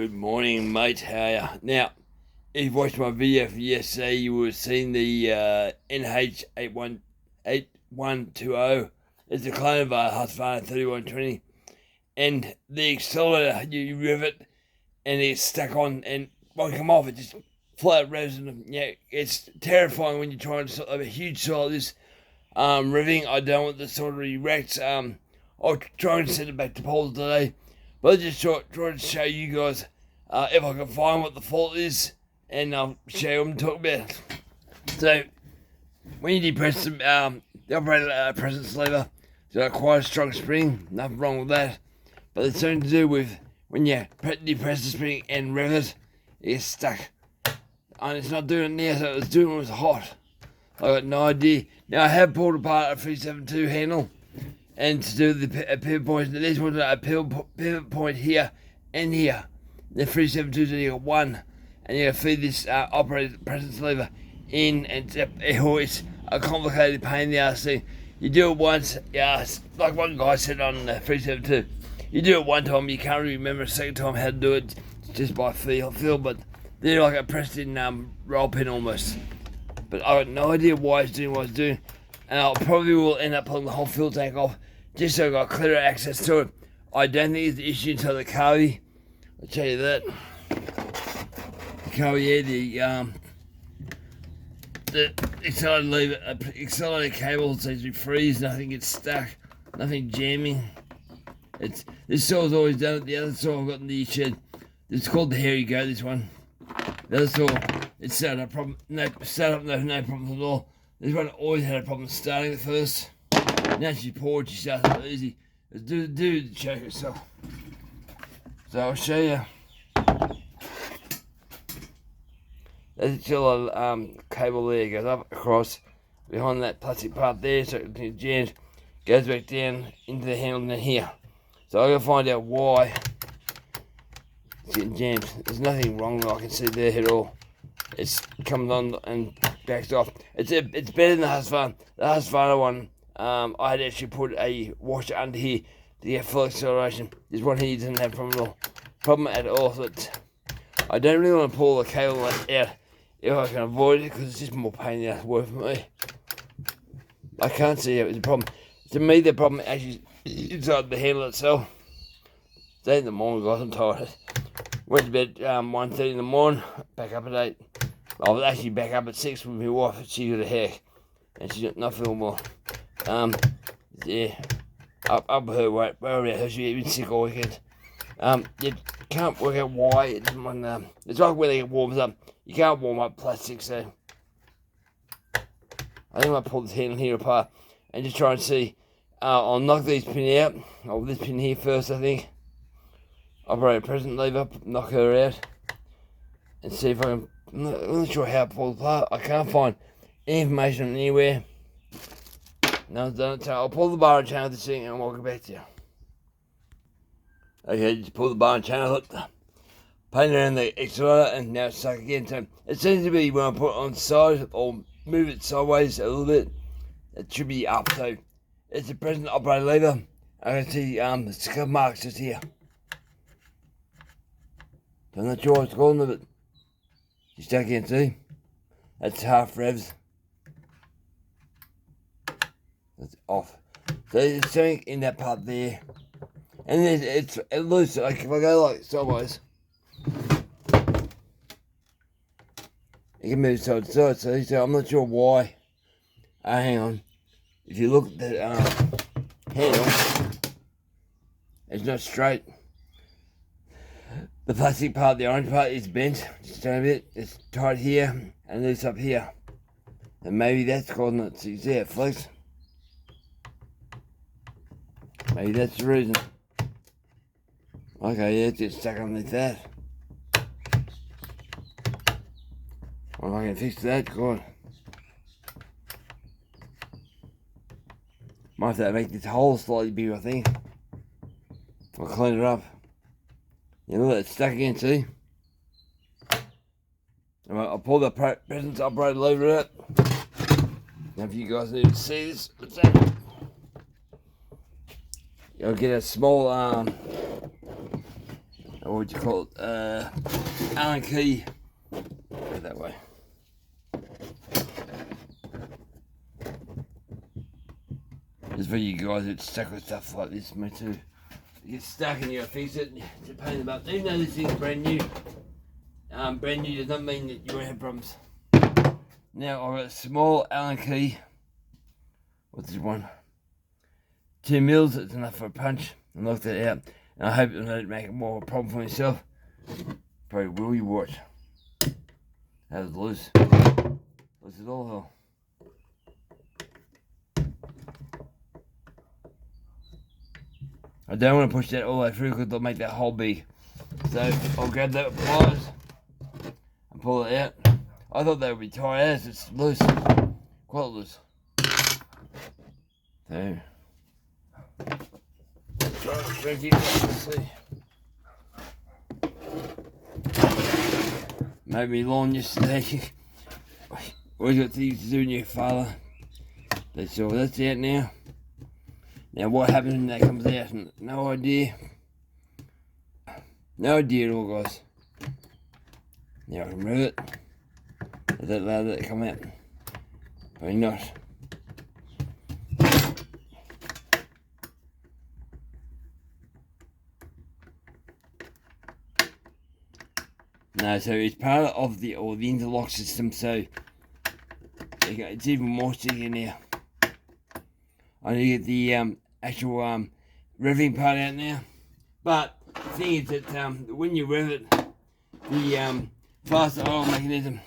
Good morning, mate. How are ya? Now, if you watched my video from yesterday, you would have seen the NH8120. It's a clone of a Husqvarna 3120. And the accelerator, you rev it, and it's stuck on, and won't come off. It just flat resin. Yeah, it's terrifying when you're trying to sort of a huge saw like this. Revving, I don't want the sort of wrecked. I'll try and send it back to Paul today. But I just try to show you guys if I can find what the fault is, and I'll show you what I'm talking about. So, when you depress the operator presence lever, it's got quite a strong spring, nothing wrong with that. But it's something to do with when you depress the spring and rev it, it's stuck. And it's not doing it now, so it was doing it when it was hot. I got no idea. Now I have pulled apart a 372 handle, and to do the pivot points, this one's a pivot point here and here. The 372's only got one, and you gotta feed this operator presence lever in, and it's a complicated pain in the ass thing. You do it once, yeah, like one guy said on the 372. You do it one time, you can't really remember a second time how to do it, just by feel. But they're like a pressed in roll pin almost. But I got no idea why it's doing what it's doing, and I probably will end up pulling the whole fuel tank off just so I got clearer access to it. I don't think it's the issue until the carby. I'll tell you that. The carby, yeah, the accelerator cable seems to be freeze, nothing gets stuck, nothing jamming. This saw's always done it. The other saw I've got in the shed, it's called the Hairy Goat, this one. The other saw, it started up problem, no problems at all. This one always had a problem starting at first. Now she's poured, she starts up easy. Let's do the choke itself. So I'll show you. There's still a cable there, goes up across behind that plastic part there, so it jams, goes back down into the handle in here. So I'm gonna find out why it's getting jammed. There's nothing wrong that I can see there at all. It's comes on and backs off. It's better than the Husqvarna. The Husqvarna one, I had actually put a washer under here to get full acceleration. This one here doesn't have problem at all. So I don't really want to pull the cable out if I can avoid it, because it's just more pain than it's worth for me. I can't see how it's a problem. To me, the problem actually is inside the handle itself. It's 8 in the morning, guys. I'm tired. Went to bed 1:30 in the morning. Back up at 8. I was actually back up at 6 with my wife. She got a heck, and she's not feeling well. Yeah, up her weight. Worry about her. She's been sick all weekend. You can't work out why it doesn't want. It's like when it warms up. You can't warm up plastic, so I think I might pull this handle here apart and just try and see. I'll knock these pins out. Oh, this pin here first, I think. Operator present lever, knock her out, and see if I can. I'm not sure how to pull it apart. I can't find any information anywhere. No one's done it, so I'll pull the bar and channel this thing and I'll get back to you. Okay, just pull the bar and channel it. Paint around the accelerator, and now it's stuck again. So it seems to be when I put it on the side or move it sideways a little bit, it should be up. So it's the present operator lever. I can see the scuff marks just here. I'm not sure what's calling it, but you still can't see. That's half revs. That's off. So there's something in that part there. And it's loose. Like if I go like sideways, it can move side to side. So I'm not sure why. Hang on. If you look at the handle, it's not straight. The plastic part, the orange part, is bent just a bit. It's tight here and loose up here. And maybe that's causing it. So you see it flex. Maybe that's the reason. Okay, yeah, it's just stuck underneath that. Well, I can fix that, God. Might have to make this hole slightly bigger, I think. I'll clean it up. Yeah, look, it's stuck again, see? Alright, I'll pull the presence operator lever out. Now, if you guys need to see this, what's that? You'll get a small or what do you call it, Allen key. Go that way. Just for you guys that stuck with stuff like this, me too. You get stuck and you gotta fix it, it's a pain in the butt. Even though this thing's brand new, brand new does not mean that you won't have problems. Now I've got a small Allen key. What's this one? 2 mils, it's enough for a punch. I knocked it out. And I hope it doesn't make it more of a problem for myself. Probably will, you watch. That was loose. Loose as all hell. I don't want to push that all the way through because it'll make that hole big. So I'll grab that with pliers and pull it out. I thought that would be tight as it's loose. Quite loose. So try to stretch it out and see. Made me lawn yesterday. Always got things to do in your father. That's all. That's out now. Now what happens when that comes out? No idea. No idea at all, guys. Now I can remove it. Is that allowed that to come out? Probably not. No, so it's part of the interlock system, so it's even more sticky now. I need to get the actual revving part out now. But the thing is that when you rev it, the faster oil mechanism,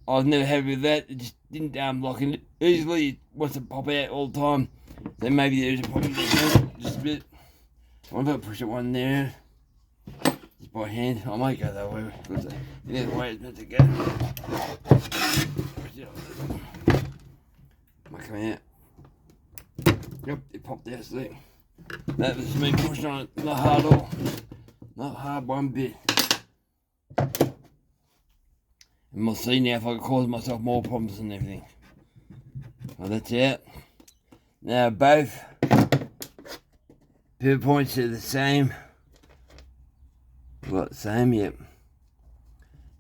I was never happy with that. It just didn't lock in. Usually it wants to pop out all the time. So maybe there's a problem there, just a bit. I wonder if I push it one there. Just by hand. I might go that way because that's the way it's meant to go. Might come out. Yep, it popped out, see. That was me pushing on it, not hard at all. Not hard one bit. And we'll see now if I can cause myself more problems and everything. Well, that's out. Now both pivot points are the same. What, same? Yep.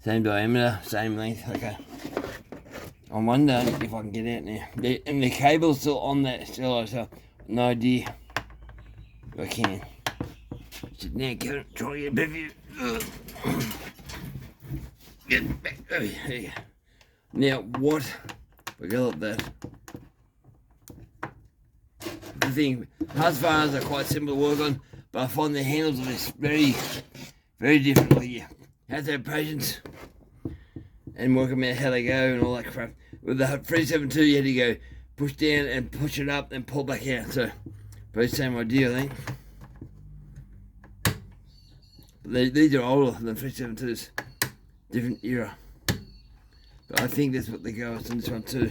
Same diameter, same length, okay. I wonder if I can get out now. And the cable's still on that still, so no idea if I can. Sit down, Kevin, try to get a bit of you. Get back over here. Now, what? We got that. The thing, hard fires are quite simple to work on, but I find the handles of this very, very differently. You have to have patience and work them out how they go and all that crap. With the 372, you had to go push down and push it up and pull back out. So, probably the same idea, I think. These are older than 372s. Different era. But I think that's what they go with in this one too.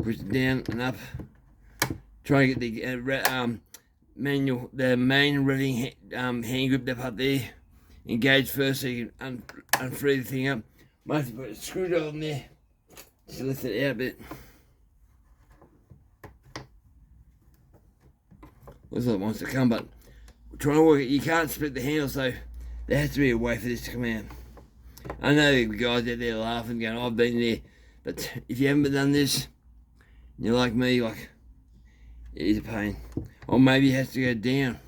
Push it down and up. Try and get the manual, the main revving hand grip up there. Engage first so you can unfree the thing up. Might have to put a screwdriver in there to lift it out a bit. Looks like it wants to come, but we're trying to work it. You can't split the handle, so there has to be a way for this to come out. I know the guys out there laughing, going, I've been there, but if you haven't done this, you're like me, like, it is a pain. Or maybe it has to go down.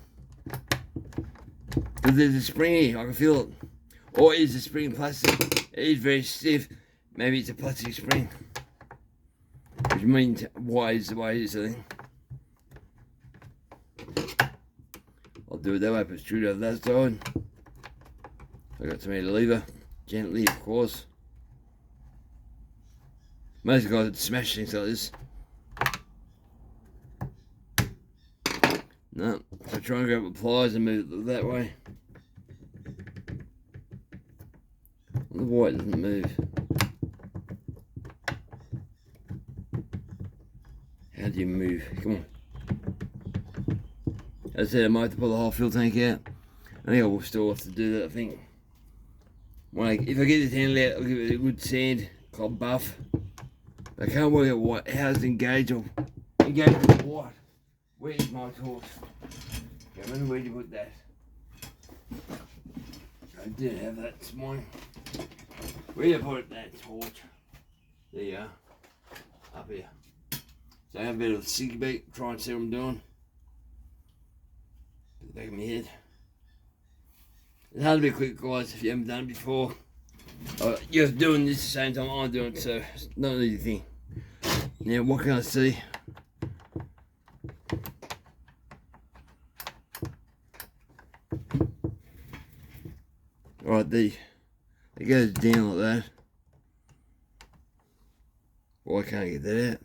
But there's a spring here, I can feel it. Or is the spring plastic? It is very stiff. Maybe it's a plastic spring. Which means why is the way it is, I think. I'll do it that way, put a screwdriver that side. I got to make a lever. Gently, of course. Most guys would smash things like this. No, so try and grab the pliers and move it that way. The white doesn't move. How do you move? Come on. As I said, I might have to pull the whole fuel tank out. I think I will still have to do that, I think. If I get this handle out, I'll give it a good sand, called buff. But I can't work out how it's engaged or engaged with what. Where is my torch? Okay, where do you put that? I did have that this morning. Where did I put that torch? There you are. Up here. So I have a bit of a sticky beat, try and see what I'm doing. At the back of my head. It's hard to be quick, guys, if you haven't done it before. You're doing this at the same time I'm doing it, so it's not an easy thing. Now, what can I see? Right, it goes down like that. Why can't I get that out?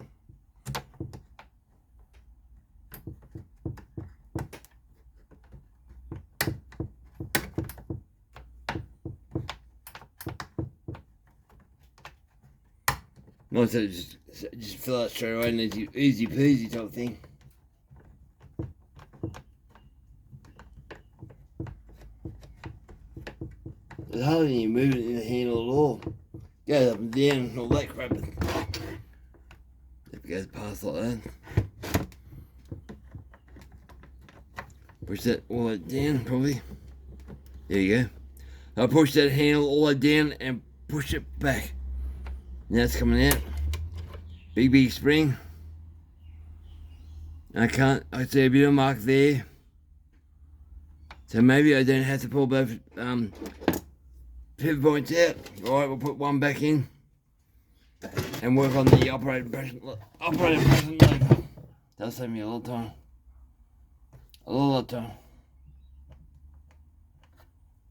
Not so just fill out straight away and easy peasy type of thing. There's hardly any movement in the handle at all. Goes up and down and all that crap. If it goes past like that. Push that all the way down probably. There you go. I'll push that handle all the way down and push it back. Now it's coming out. Big spring. I see a bit of mark there. So maybe I don't have to pull both pivot points out. Alright, we'll put one back in. And work on the operating pressure lever. That'll save me a lot of time. A lot of time.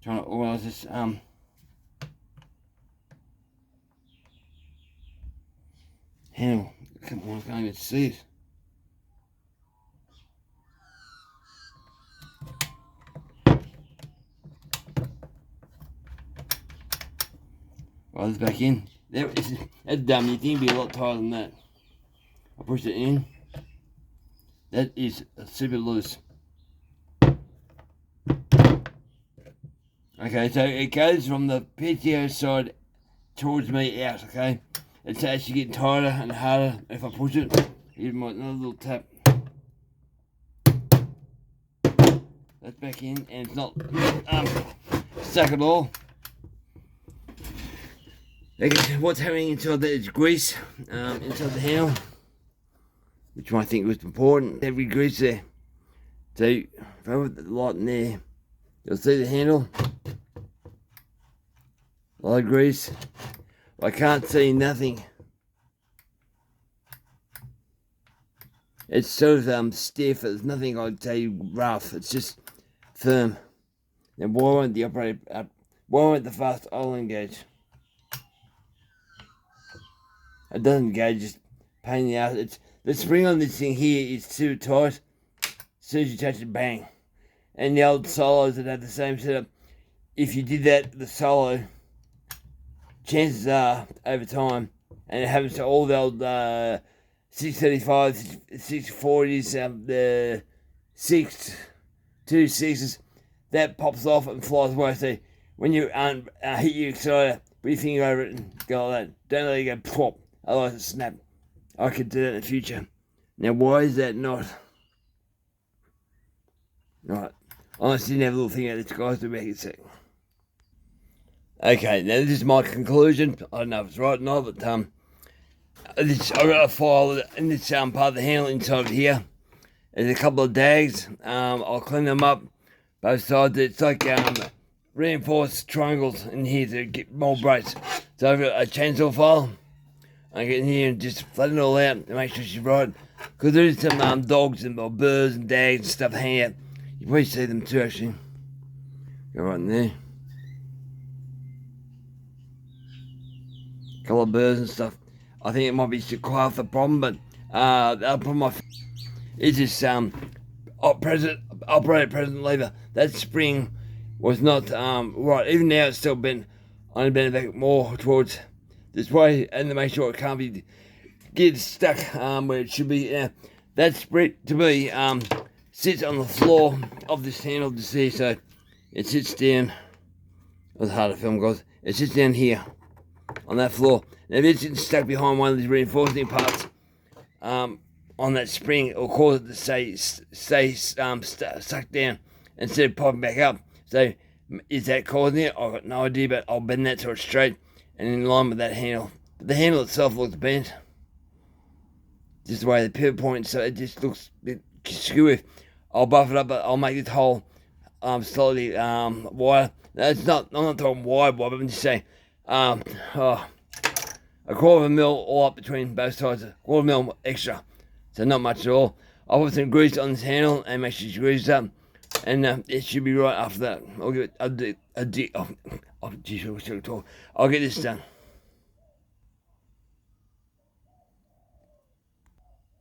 Trying to organise this handle. Come on, I can't even see it. Right, this back in. That's dumb. You think it'd be a lot tighter than that. I pushed it in. That is super loose. Okay, so it goes from the PTO side towards me out, okay? It's actually getting tighter and harder if I push it. Give me another little tap. That's back in and it's not stuck at all. Okay, what's happening inside there is grease inside the handle, which I think was important. Every grease there. So if I put the light in there, you'll see the handle. A lot of grease. I can't see nothing. It's sort of stiff. There's nothing I'd say rough. It's just firm. And why won't the operator? Why won't the fast oil engage? It doesn't engage. Just pain in the ass. It's the spring on this thing here is too tight. As soon as you touch it, bang. And the old solos that have the same setup. If you did that, the solo. Chances are, over time, and it happens to all the old 635s, 640s, the 626s, that pops off and flies away. So when you hit your accelerator, put your finger over it and go like that. Don't let it go plop, otherwise it snap. I could do that in the future. Now why is that not? Right, I honestly didn't have a little thing about this, guys. Do back in a sec. Okay, now this is my conclusion. I don't know if it's right or not, but I've got a file in this part of the handle inside here. There's a couple of dags. I'll clean them up, both sides. It's like reinforced triangles in here to get more brace. So I've got a chainsaw file. I get in here and just flatten it all out and make sure she's right. Because there is some dogs and birds and dags and stuff hanging out. You probably see them too, actually. Go right in there. Couple of birds and stuff. I think it might be quite the problem, but the other problem is this operator present lever. That spring was not right. Even now it's still bent. I'm going to bend it back more towards this way and to make sure it can't be get stuck where it should be. That spring to me sits on the floor of this handle to see, so it sits down. It was hard to film, guys. It sits down here on that floor. Now if it's getting stuck behind one of these reinforcing parts on that spring, it'll cause it to stay stuck down instead of popping back up. So Is that causing it? I've got no idea, but I'll bend that so it's straight and in line with that handle. But the handle itself looks bent. Just the way the pivot point, so it just looks a bit skewy. I'll buff it up, but I'll make this hole slightly wider. That's not. I'm not talking wide, but I'm just saying a quarter of a mil all up between both sides. A quarter of a mil extra, so not much at all. I'll put some grease on this handle and make sure it's greased up, and it should be right after that. I'll give it geez, I wish I could talk. I'll get this done.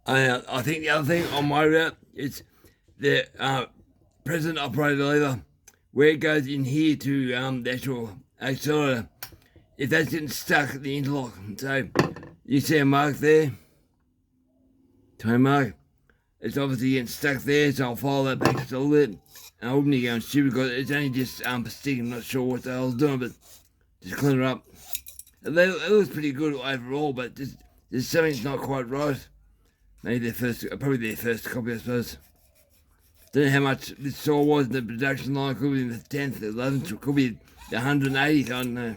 I think the other thing on my route is the present operator lever, where it goes in here to the actual accelerator. If that's getting stuck at the interlock, so you see a mark there, toe mark, it's obviously getting stuck there, so I'll follow that back just a little bit. And I wouldn't be going stupid because it's only just sticking, not sure what the hell it's doing, but just clean it up. It looks pretty good overall, but just, there's something's not quite right. Maybe probably their first copy, I suppose. Don't know how much this saw was in the production line. Could be in the 10th, 11th, could be the 180th, I don't know.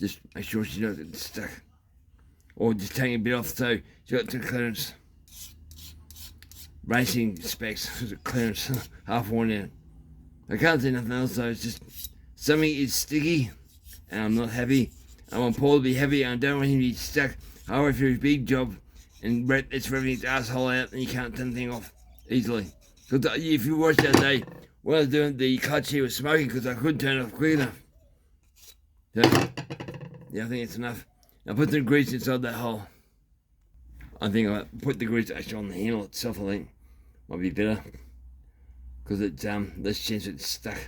Just make sure she's not getting stuck. Or just taking a bit off so she's got the clearance. Racing specs, clearance, half worn out. I can't see nothing else, so it's just something is sticky and I'm not happy. I want Paul to be happy and I don't want him to be stuck halfway through his big job and it's revving his asshole out and you can't turn the thing off easily. Because if you watch that day, when I was doing the clutch here was smoking because I couldn't turn it off quick enough. So, yeah, I think it's enough. Now put the grease inside that hole. I think I put the grease actually on the handle itself, I think. Might be better. Because it's, less chance it's stuck.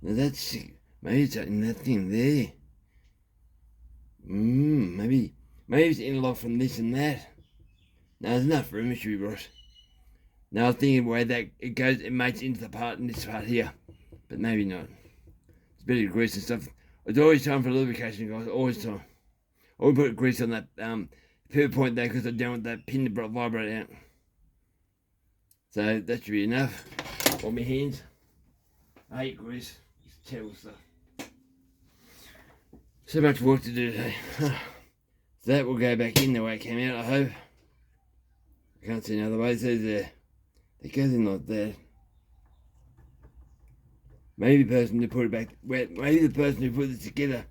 Now that's, maybe it's in that thing there. Maybe it's interlocked from this and that. Now there's enough room, it should be right. Now I was thinking the way that it goes, it mates into the part in this part here. But maybe not. It's a bit of grease and stuff. It's always time for lubrication, guys, always time. I would put grease on that pivot point there because I don't want that pin to vibrate out. So that should be enough. On my hands. I hate grease. It's terrible stuff. So much work to do today. So that will go back in the way it came out, I hope. I can't see another way. So it goes in like that. Maybe the person who put it back, maybe the person who put it together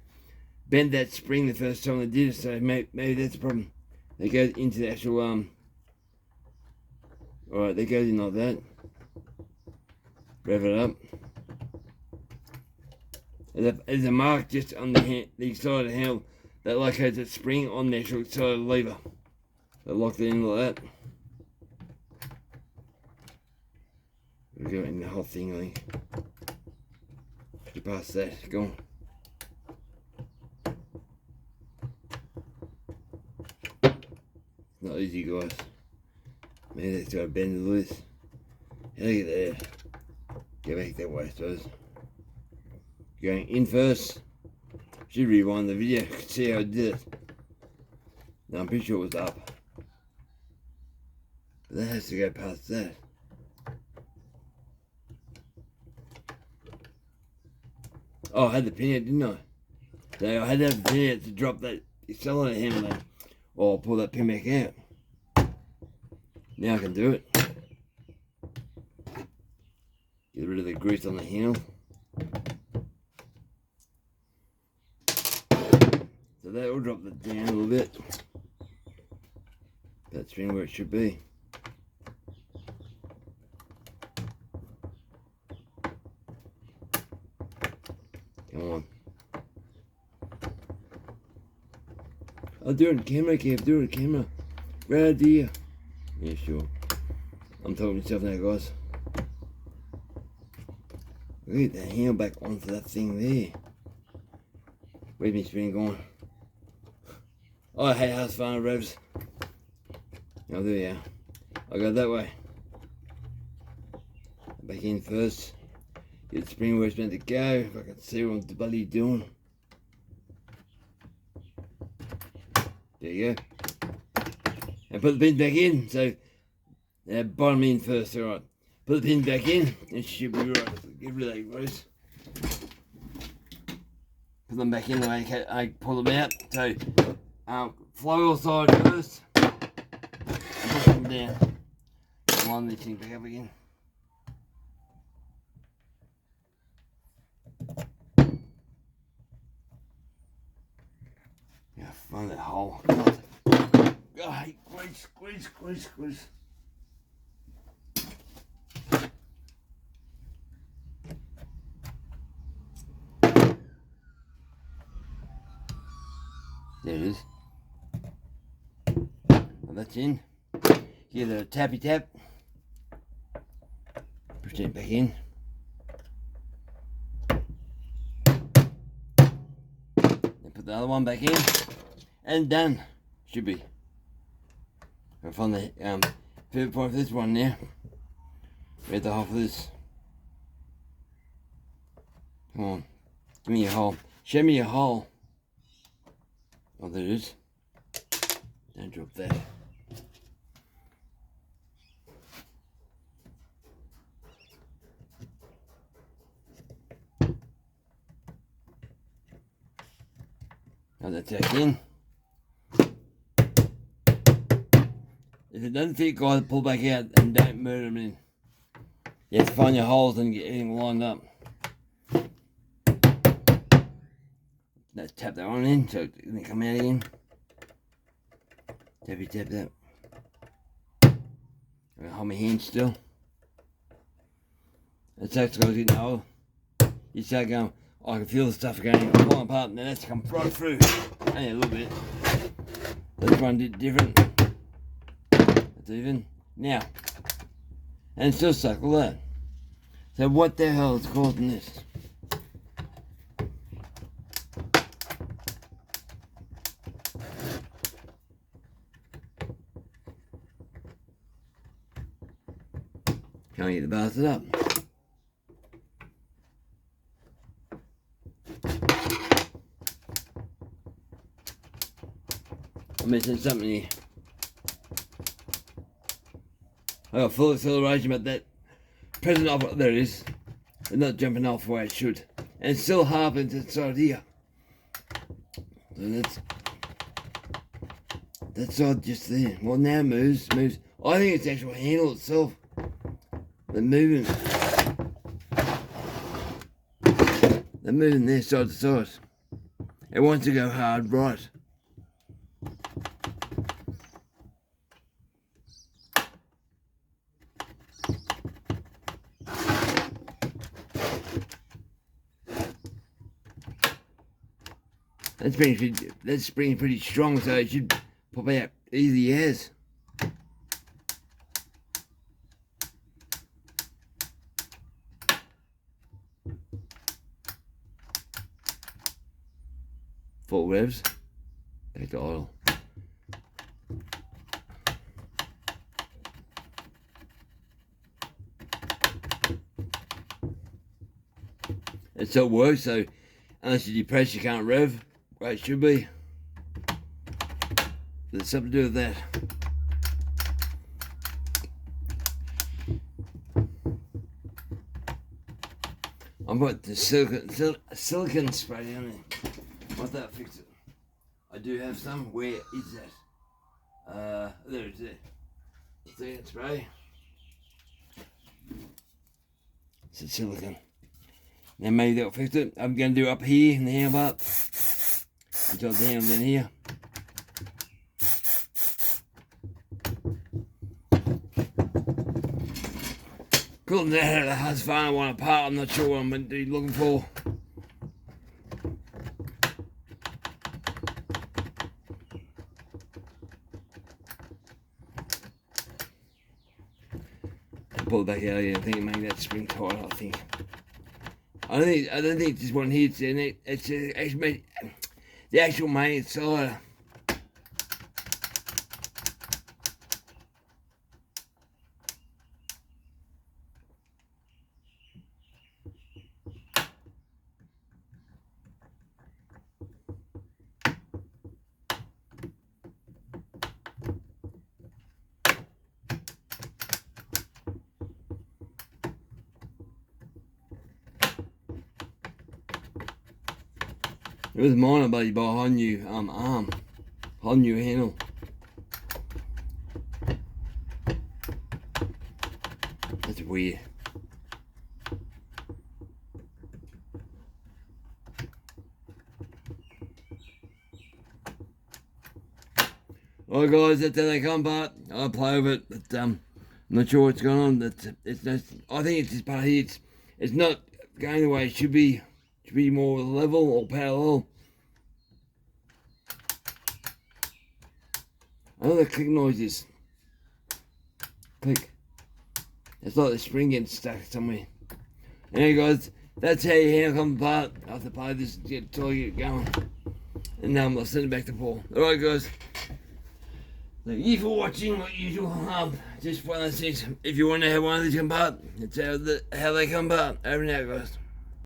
bent that spring the first time they did it, so maybe that's the problem. It goes into the actual, alright, that goes in like that. Rev it up. There's a mark just on the side of the handle that locates that spring on the actual side of the lever. So lock it in like that. We'll go in the whole thing, I think. Get past that, go on. Not easy, guys. Man, that's got to bend the loose. How do you get there? Go back that way, I suppose. Going in first. Should rewind the video, see how I did it. Now I'm pretty sure it was up. But that has to go past that. Oh, I had the pin out, didn't I? So I had to have the pin out to drop that accelerator handle there. Or I'll pull that pin back out. Now I can do it. Get rid of the grease on the handle. So that will drop that down a little bit. That spring where it should be. Come on. I'll do it on camera, Kev. Do it on camera. Great idea. Yeah, sure. I'm talking to myself now, guys. Look at the handle back onto that thing there. Where's my spring going? Oh, I hate house fire revs. I'll do it, yeah. I'll go that way. Back in first. Get the spring where it's meant to go. If I can see what I'm bloody doing. There you go. And put the pin back in. So, bottom in first, alright. Put the pin back in. It should be right. Get rid of that grease. put them back in the way I pull them out. So flywheel side first, and push them down. Line these things back up again. Yeah, find that hole. Oh, hey, squeeze. There it is. Well, that's in. Give it a tappy tap. Push it back in. Then put the other one back in. And done. Should be. I'll find the pivot point for this one now. Read the half of this. Come on. Give me your hole. Show me your hole. Oh, there it is. Don't drop that. Now that's back in. If it doesn't fit, guys, pull back out and don't murder them in. You have to find your holes and get everything lined up. Let's tap that one in so it doesn't come out again. Tap that. I'm gonna hold my hand still. That's actually getting old. You start going, oh, I can feel the stuff going, falling apart, and then that's come right through. Only a little bit. This one did different. That's even. Now. And it's still stuck, look at that. So what the hell is causing this? Can't get the bastard up. I'm missing something here. I got full acceleration, but that present off, there it is. It's not jumping off where it should. And it's still half inside here. So that's all just there. Well, now it moves. I think it's the actual handle itself. They're moving there side to side. It wants to go hard right. That spring's pretty strong, so it should pop out easy as. Full revs. Back to idle. It still works, so unless you depress, you can't rev. Well, it should be. There's something to do with that. I'm putting the silicon spray down there. What that fix it? I do have some. Where is that? There it is. Silicon spray. It's a silicon. Now maybe that'll fix it. I'm going to do up here in the handbar. Until down then here. Pulling that out of the Husqvarna one apart, I'm not sure what I'm going to be looking for. Pull it back out again. I think it make that spring tight. I think. I don't think it's just one here. It's actually the actual main accelerator. It was mine, buddy, by a whole new arm, whole new handle. That's weird. Alright guys, that's how they come apart. I'll play with it, but I'm not sure what's going on. I think it's this part here, it's not going the way it should be. It should be more level or parallel. I know the click noise is. Click. It's like the spring getting stuck somewhere. Anyway guys, that's how your handle comes apart. I have to play this until I get going. And I'll send it back to Paul. Alright guys. Thank you for watching, like usual. Just one of those things. If you want to have one of these come apart, it's how they come apart. Over and out, guys.